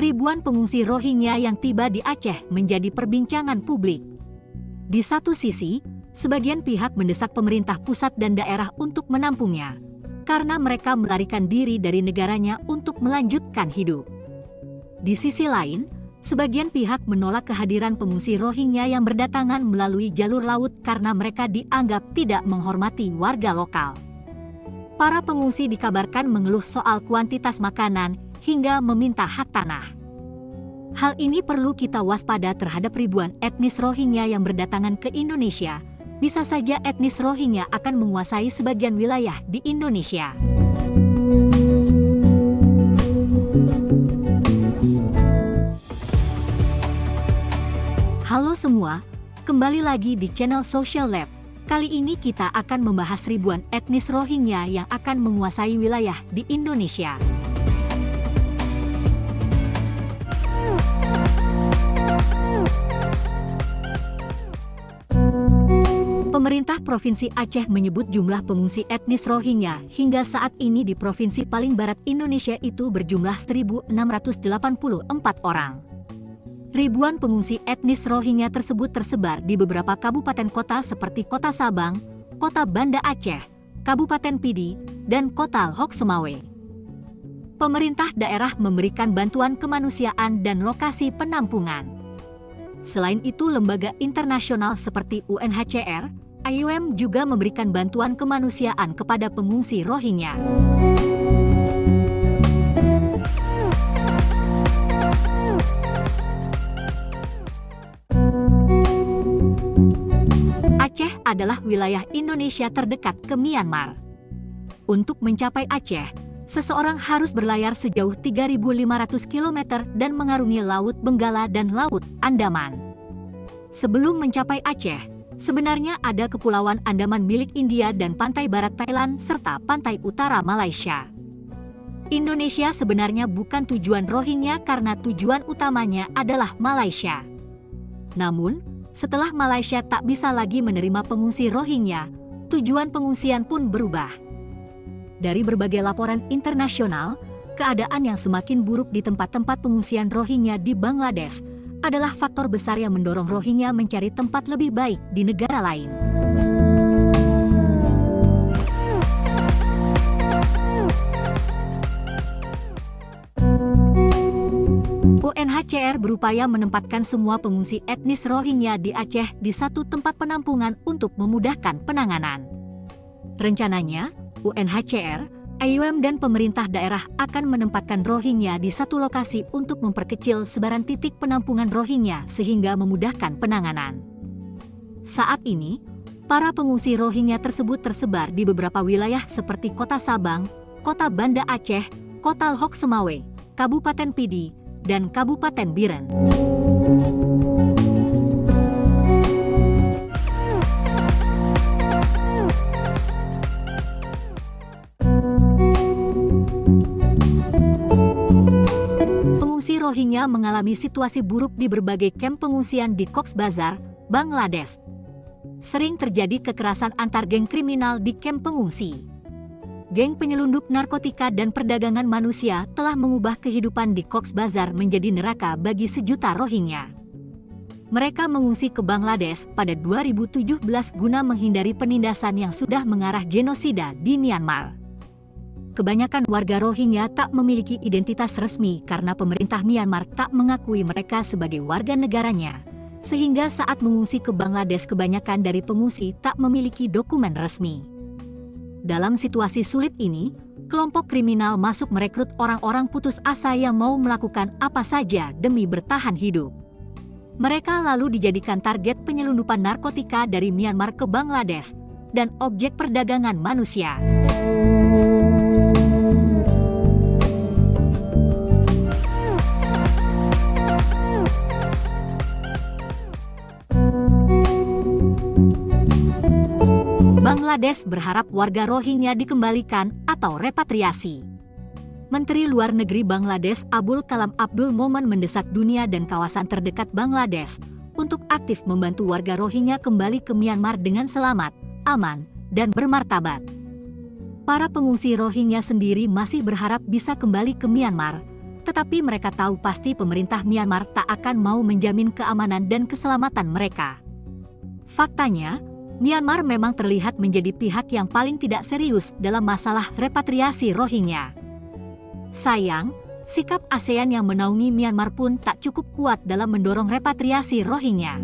Ribuan pengungsi Rohingya yang tiba di Aceh menjadi perbincangan publik. Di satu sisi, sebagian pihak mendesak pemerintah pusat dan daerah untuk menampungnya, karena mereka melarikan diri dari negaranya untuk melanjutkan hidup. Di sisi lain, sebagian pihak menolak kehadiran pengungsi Rohingya yang berdatangan melalui jalur laut karena mereka dianggap tidak menghormati warga lokal. Para pengungsi dikabarkan mengeluh soal kuantitas makanan hingga meminta hak tanah. Hal ini perlu kita waspada terhadap ribuan etnis Rohingya yang berdatangan ke Indonesia. Bisa saja etnis Rohingya akan menguasai sebagian wilayah di Indonesia. Halo semua, kembali lagi di channel Social Lab. Kali ini kita akan membahas ribuan etnis Rohingya yang akan menguasai wilayah di Indonesia. Pemerintah Provinsi Aceh menyebut jumlah pengungsi etnis Rohingya hingga saat ini di provinsi paling barat Indonesia itu berjumlah 1.684 orang. Ribuan pengungsi etnis Rohingya tersebut tersebar di beberapa kabupaten kota seperti Kota Sabang, Kota Banda Aceh, Kabupaten Pidi, dan Kota Lhokseumawe Semawe. Pemerintah daerah memberikan bantuan kemanusiaan dan lokasi penampungan. Selain itu, lembaga internasional seperti UNHCR, IOM juga memberikan bantuan kemanusiaan kepada pengungsi Rohingya. Aceh adalah wilayah Indonesia terdekat ke Myanmar. Untuk mencapai Aceh, seseorang harus berlayar sejauh 3.500 km dan mengarungi Laut Benggala dan Laut Andaman. Sebelum mencapai Aceh, sebenarnya ada Kepulauan Andaman milik India dan pantai barat Thailand serta pantai utara Malaysia. Indonesia sebenarnya bukan tujuan Rohingya karena tujuan utamanya adalah Malaysia. Namun, setelah Malaysia tak bisa lagi menerima pengungsi Rohingya, tujuan pengungsian pun berubah. Dari berbagai laporan internasional, keadaan yang semakin buruk di tempat-tempat pengungsian Rohingya di Bangladesh adalah faktor besar yang mendorong Rohingya mencari tempat lebih baik di negara lain. UNHCR berupaya menempatkan semua pengungsi etnis Rohingya di Aceh di satu tempat penampungan untuk memudahkan penanganan. Rencananya, UNHCR, IOM dan pemerintah daerah akan menempatkan Rohingya di satu lokasi untuk memperkecil sebaran titik penampungan Rohingya sehingga memudahkan penanganan. Saat ini, para pengungsi Rohingya tersebut tersebar di beberapa wilayah seperti Kota Sabang, Kota Banda Aceh, Kota Lhokseumawe Semawe, Kabupaten Pidi, dan Kabupaten Biren. Rohingya mengalami situasi buruk di berbagai kamp pengungsian di Cox's Bazar, Bangladesh. Sering terjadi kekerasan antar geng kriminal di kamp pengungsi. Geng penyelundup narkotika dan perdagangan manusia telah mengubah kehidupan di Cox's Bazar menjadi neraka bagi sejuta Rohingya. Mereka mengungsi ke Bangladesh pada 2017 guna menghindari penindasan yang sudah mengarah genosida di Myanmar. Kebanyakan warga Rohingya tak memiliki identitas resmi karena pemerintah Myanmar tak mengakui mereka sebagai warga negaranya, sehingga saat mengungsi ke Bangladesh kebanyakan dari pengungsi tak memiliki dokumen resmi. Dalam situasi sulit ini, kelompok kriminal masuk merekrut orang-orang putus asa yang mau melakukan apa saja demi bertahan hidup. Mereka lalu dijadikan target penyelundupan narkotika dari Myanmar ke Bangladesh dan objek perdagangan manusia. Bangladesh berharap warga Rohingya dikembalikan atau repatriasi. Menteri Luar Negeri Bangladesh Abul Kalam Abdul Momen mendesak dunia dan kawasan terdekat Bangladesh untuk aktif membantu warga Rohingya kembali ke Myanmar dengan selamat, aman, dan bermartabat. Para pengungsi Rohingya sendiri masih berharap bisa kembali ke Myanmar, Tetapi mereka tahu pasti pemerintah Myanmar tak akan mau menjamin keamanan dan keselamatan mereka. Faktanya, Myanmar memang terlihat menjadi pihak yang paling tidak serius dalam masalah repatriasi Rohingya. Sayang, sikap ASEAN yang menaungi Myanmar pun tak cukup kuat dalam mendorong repatriasi Rohingya.